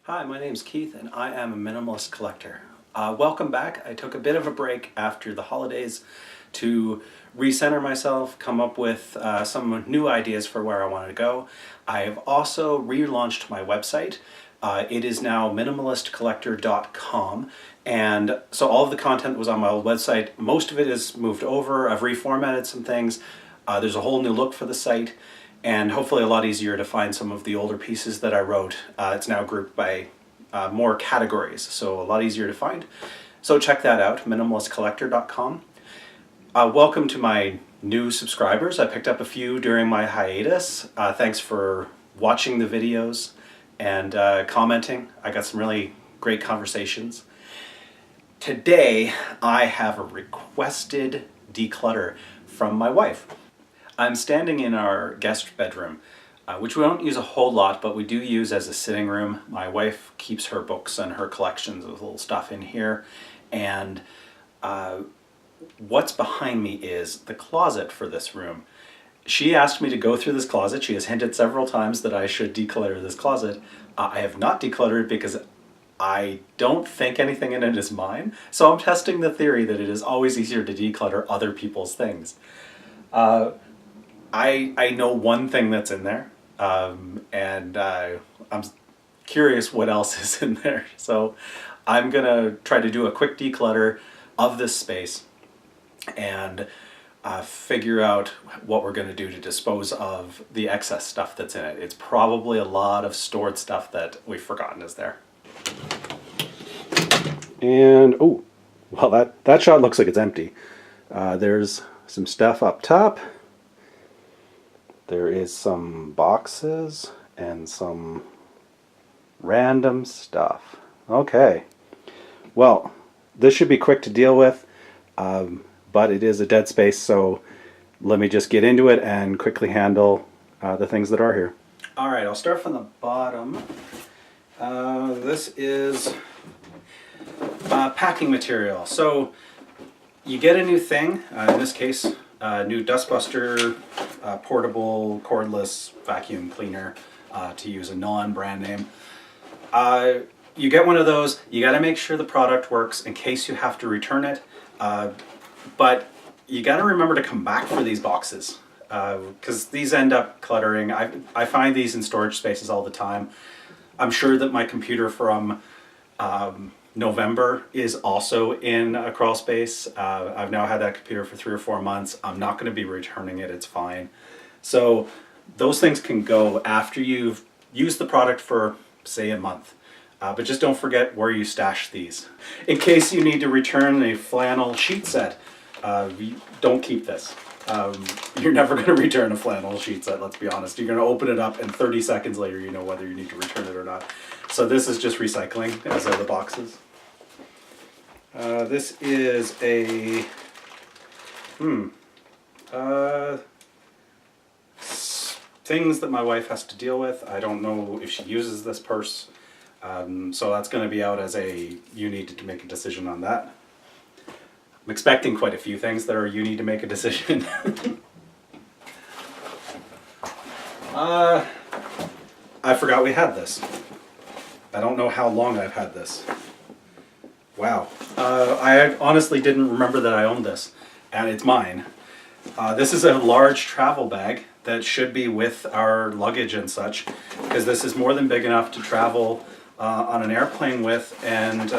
Hi, my name's Keith and I am a minimalist collector. Welcome back. I took a bit of a break after the holidays to recenter myself, come up with some new ideas for where I want to go. I have also relaunched my website. It is now minimalistcollector.com, and so all of the content was on my old website. Most of it is moved over. I've reformatted some things. There's a whole new look for the site, and hopefully a lot easier to find some of the older pieces that I wrote. It's now grouped by more categories, so a lot easier to find. So check that out, minimalistcollector.com. Welcome to my new subscribers. I picked up a few during my hiatus. Thanks for watching the videos and commenting. I got some really great conversations. Today I have a requested declutter from my wife. I'm standing in our guest bedroom, which we don't use a whole lot, but we do use as a sitting room. My wife keeps her books and her collections of little stuff in here, and what's behind me is the closet for this room. She asked me to go through this closet. She has hinted several times that I should declutter this closet. I have not decluttered it because I don't think anything in it is mine, so I'm testing the theory that it is always easier to declutter other people's things. I know one thing that's in there, and I'm curious what else is in there. So I'm gonna try to do a quick declutter of this space and figure out what we're gonna do to dispose of the excess stuff that's in it. It's probably a lot of stored stuff that we've forgotten is there. And, oh, well, that shot looks like it's empty. There's some stuff up top. There is some boxes and some random stuff. Okay, well, this should be quick to deal with, but it is a dead space, so let me just get into it and quickly handle the things that are here. All right, I'll start from the bottom. This is packing material. So you get a new thing, in this case, new Dustbuster portable cordless vacuum cleaner, to use a non-brand name. You get one of those, you got to make sure the product works in case you have to return it, but you got to remember to come back for these boxes, because these end up cluttering. I find these in storage spaces all the time. I'm sure that my computer from November is also in a crawl space. I've now had that computer for 3 or 4 months. I'm not going to be returning it, it's fine. So those things can go after you've used the product for, say, a month. But just don't forget where you stash these. In case you need to return a flannel sheet set, don't keep this. You're never going to return a flannel sheet set, let's be honest. You're going to open it up and 30 seconds later you know whether you need to return it or not. So this is just recycling, as are the boxes. This is a things that my wife has to deal with. I don't know if she uses this purse, so that's going to be out as a you need to make a decision on that. I'm expecting quite a few things that are you need to make a decision. I forgot we had this. I don't know how long I've had this. Wow. I honestly didn't remember that I owned this, and it's mine. This is a large travel bag that should be with our luggage and such, because this is more than big enough to travel on an airplane with, and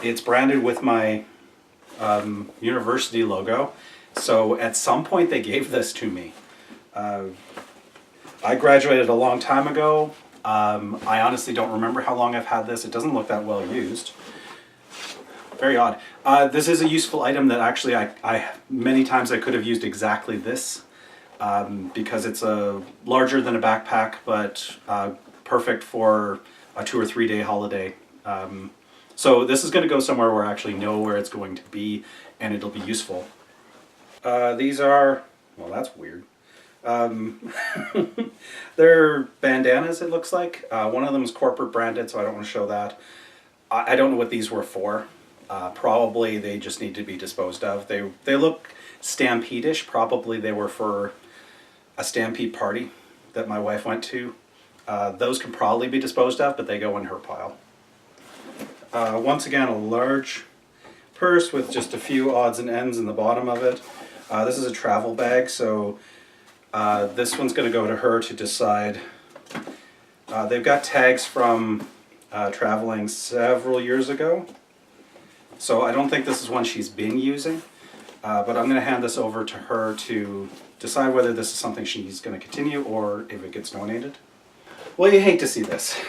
it's branded with my university logo. So at some point they gave this to me. I graduated a long time ago. I honestly don't remember how long I've had this. It doesn't look that well used. Very odd. This is a useful item that actually many times I could have used exactly this, because it's larger than a backpack, but perfect for a 2 or 3 day holiday. So this is going to go somewhere where I actually know where it's going to be, and it'll be useful. These are, well, that's weird. They're bandanas, it looks like. One of them is corporate branded, so I don't want to show that. I don't know what these were for. Probably they just need to be disposed of. They look Stampede-ish. Probably they were for a Stampede party that my wife went to. Those can probably be disposed of, but they go in her pile. Once again, a large purse with just a few odds and ends in the bottom of it. This is a travel bag, so this one's going to go to her to decide. They've got tags from traveling several years ago, so I don't think this is one she's been using, but I'm going to hand this over to her to decide whether this is something she's going to continue or if it gets donated. Well, you hate to see this.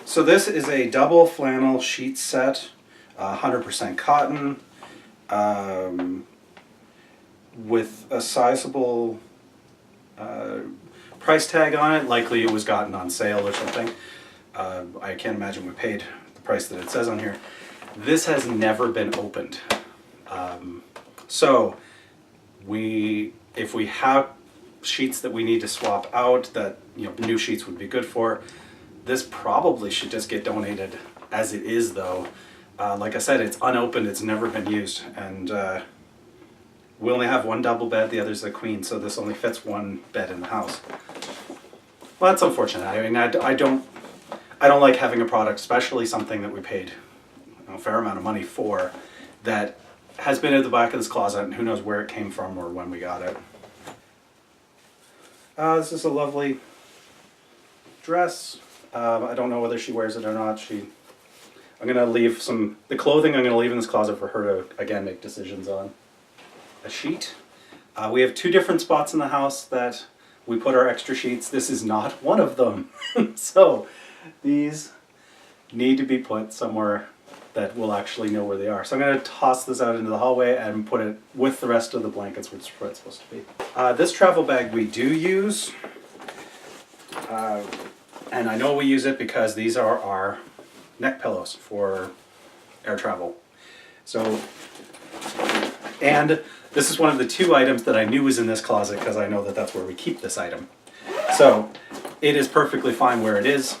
So this is a double flannel sheet set, 100% cotton, with a sizable price tag on it. Likely it was gotten on sale or something. I can't imagine we paid the price that it says on here. This has never been opened. So if we have sheets that we need to swap out, that new sheets would be good for, this probably should just get donated as it is, though. Like I said, it's unopened, it's never been used, and we only have one double bed, the other's a queen, so this only fits one bed in the house. Well, that's unfortunate. I mean, I don't like having a product, especially something that we paid a fair amount of money for, that has been at the back of this closet, and who knows where it came from or when we got it. This is a lovely dress. I don't know whether she wears it or not. I'm going to leave the clothing I'm going to leave in this closet for her to, again, make decisions on. A sheet. We have two different spots in the house that we put our extra sheets. This is not one of them. So these need to be put somewhere that we'll actually know where they are. So I'm going to toss this out into the hallway and put it with the rest of the blankets, which is where it's supposed to be. This travel bag we do use. And I know we use it because these are our neck pillows for air travel. So, and this is one of the two items that I knew was in this closet because I know that that's where we keep this item. So it is perfectly fine where it is.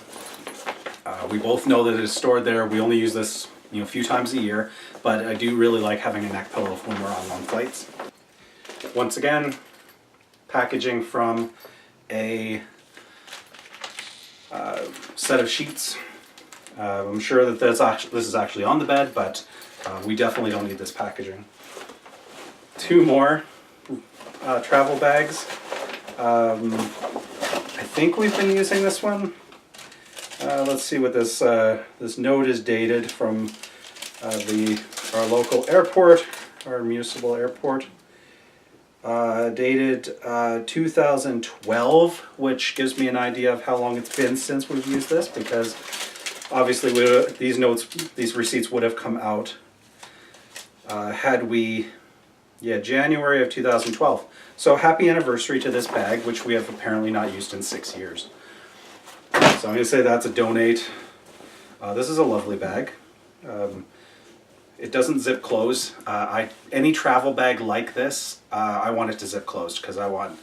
We both know that it is stored there. We only use this a few times a year, but I do really like having a neck pillow when we're on long flights. Once again, packaging from a set of sheets. I'm sure that this is actually on the bed, but we definitely don't need this packaging. Two more travel bags. I think we've been using this one. Let's see what this note is dated from our local airport, our municipal airport. Dated 2012, which gives me an idea of how long it's been since we've used this, because obviously these receipts would have come out January of 2012. So happy anniversary to this bag, which we have apparently not used in 6 years. So I'm going to say that's a donate. This is a lovely bag. It doesn't zip close. Any travel bag like this, I want it to zip closed because I'll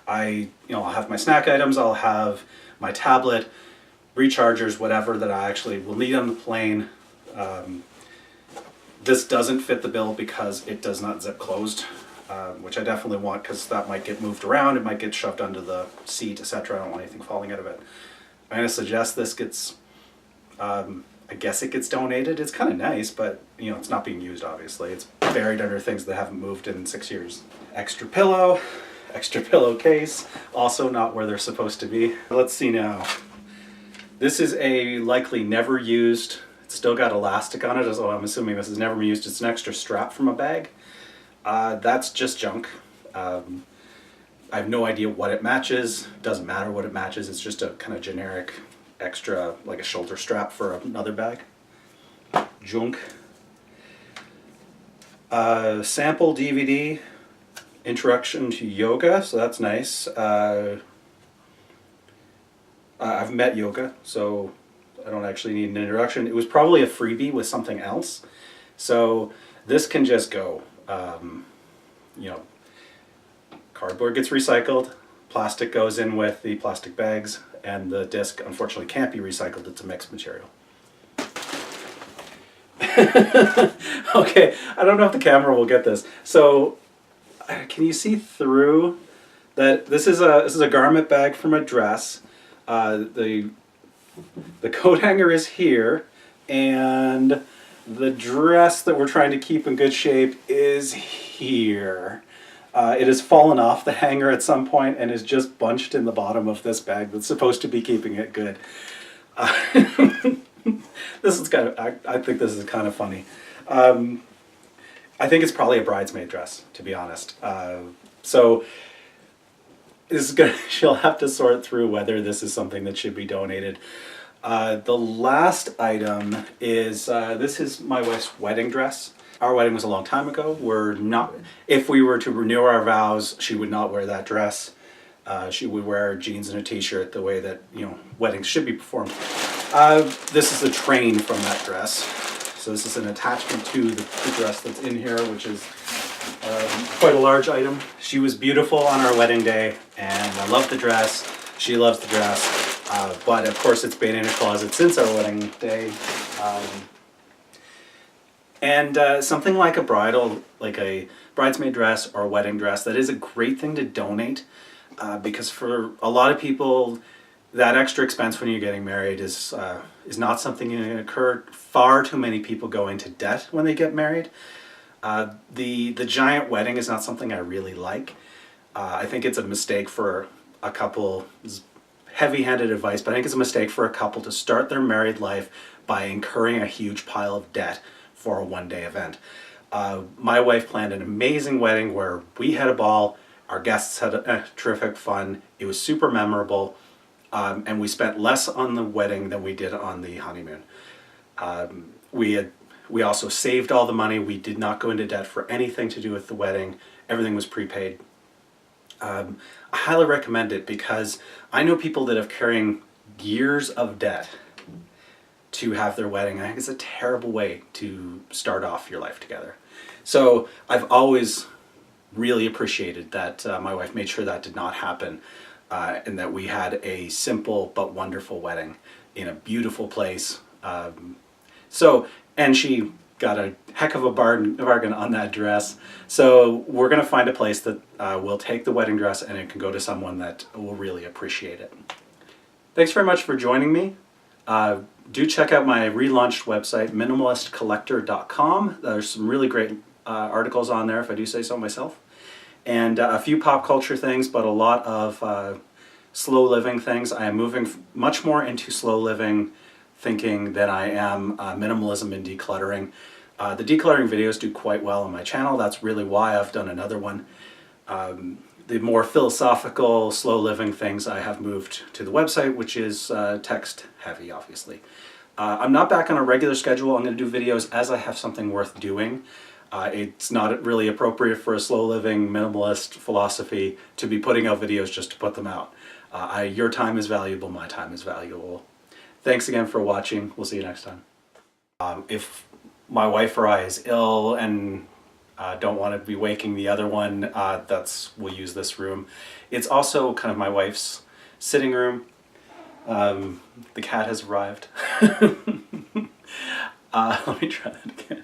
have my snack items, I'll have my tablet, rechargers, whatever that I actually will need on the plane. This doesn't fit the bill because it does not zip closed, which I definitely want because that might get moved around, it might get shoved under the seat, etc. I don't want anything falling out of it. I'm going to suggest this gets, I guess it gets donated. It's kind of nice, but it's not being used, obviously. It's buried under things that haven't moved in 6 years. Extra pillowcase, also not where they're supposed to be. Let's see now. This is a likely never used, it's still got elastic on it, so I'm assuming this is never been used. It's an extra strap from a bag. That's just junk. I have no idea what it matches. Doesn't matter what it matches. It's just a kind of generic extra, like a shoulder strap for another bag. Junk. Sample DVD, Introduction to Yoga, so that's nice. I've met yoga, so I don't actually need an introduction. It was probably a freebie with something else. So this can just go. Cardboard gets recycled, plastic goes in with the plastic bags, and the disc unfortunately can't be recycled. It's a mixed material. Okay, I don't know if the camera will get this. So can you see through that? This is a garment bag from a dress. The coat hanger is here, and the dress that we're trying to keep in good shape is here. It has fallen off the hanger at some point and is just bunched in the bottom of this bag that's supposed to be keeping it good. This is kind of, I think this is kind of funny. I think it's probably a bridesmaid dress, to be honest. So this is gonna, she'll have to sort through whether this is something that should be donated. The last item is, this is my wife's wedding dress. Our wedding was a long time ago. If we were to renew our vows, she would not wear that dress. She would wear jeans and a t-shirt the way that, weddings should be performed. This is the train from that dress. So this is an attachment to the dress that's in here, which is quite a large item. She was beautiful on our wedding day, and I love the dress. She loves the dress, but of course it's been in a closet since our wedding day. Something like a bridesmaid dress or a wedding dress, that is a great thing to donate, because for a lot of people, that extra expense when you're getting married is not something you incur. Far too many people go into debt when they get married. The giant wedding is not something I really like. I think it's a mistake for a couple, heavy-handed advice, but I think it's a mistake for a couple to start their married life by incurring a huge pile of debt for a one-day event. My wife planned an amazing wedding where we had a ball, our guests had a terrific fun, it was super memorable, and we spent less on the wedding than we did on the honeymoon. We also saved all the money. We did not go into debt for anything to do with the wedding. Everything was prepaid. I highly recommend it because I know people that have carrying years of debt to have their wedding. I think it's a terrible way to start off your life together. So I've always really appreciated that my wife made sure that did not happen, and that we had a simple but wonderful wedding in a beautiful place. And she got a heck of a bargain on that dress. So we're going to find a place that will take the wedding dress and it can go to someone that will really appreciate it. Thanks very much for joining me. Do check out my relaunched website, minimalistcollector.com. There's some really great articles on there, if I do say so myself. And a few pop culture things, but a lot of slow living things. I am moving much more into slow living thinking than I am minimalism and decluttering. The decluttering videos do quite well on my channel. That's really why I've done another one. The more philosophical, slow living things I have moved to the website, which is text heavy, obviously. I'm not back on a regular schedule. I'm going to do videos as I have something worth doing. It's not really appropriate for a slow living minimalist philosophy to be putting out videos just to put them out. Your time is valuable, my time is valuable. Thanks again for watching. We'll see you next time. If my wife or I is ill and don't want to be waking the other one, we'll use this room. It's also kind of my wife's sitting room. The cat has arrived. Let me try that again.